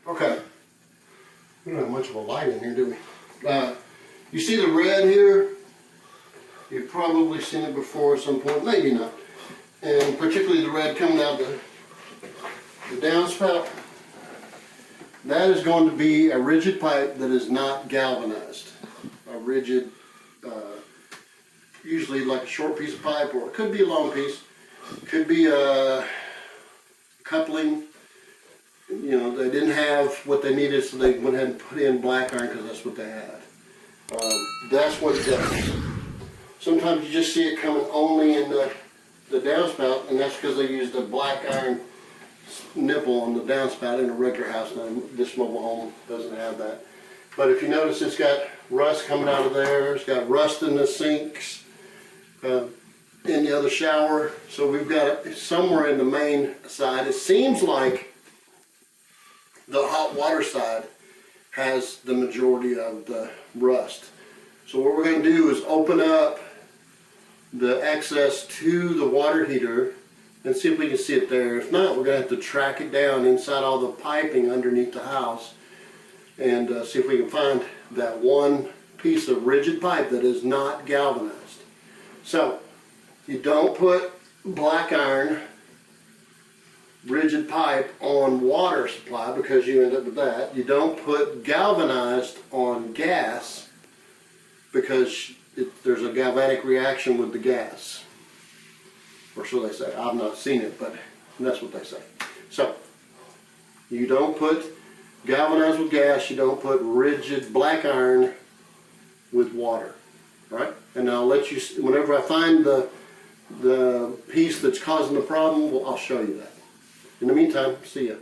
Okay, we don't have much of a light in here, do we? You see the red here? You've probably seen it before at some point, maybe not. And particularly the red coming out the downspout. That is going to be a rigid pipe that is not galvanized. A rigid, usually like a short piece of pipe, or it could be a long piece. It could be a coupling. You know, they didn't have what they needed, so they went ahead and put in black iron because that's what they had. That's what it does. Sometimes you just see it coming only in the downspout, and that's because they used a black iron nipple on the downspout in a regular house. Now, this mobile home doesn't have that. But if you notice, it's got rust coming out of there. It's got rust in the sinks, in the other shower. So we've got it somewhere in the main side. It seems like the hot water side has the majority of the rust. So what we're going to do is open up the access to the water heater and see if we can see it there. If not, we're going to have to track it down inside all the piping underneath the house and see if we can find that one piece of rigid pipe that is not galvanized. So you don't put black iron rigid pipe on water supply because you end up with that. You don't put galvanized on gas because there's a galvanic reaction with the gas. Or so they say. I've not seen it, but that's what they say. So, you don't put galvanized with gas, you don't put rigid black iron with water. Right? And I'll let you, whenever I find the piece that's causing the problem, well, I'll show you that. In the meantime, see ya.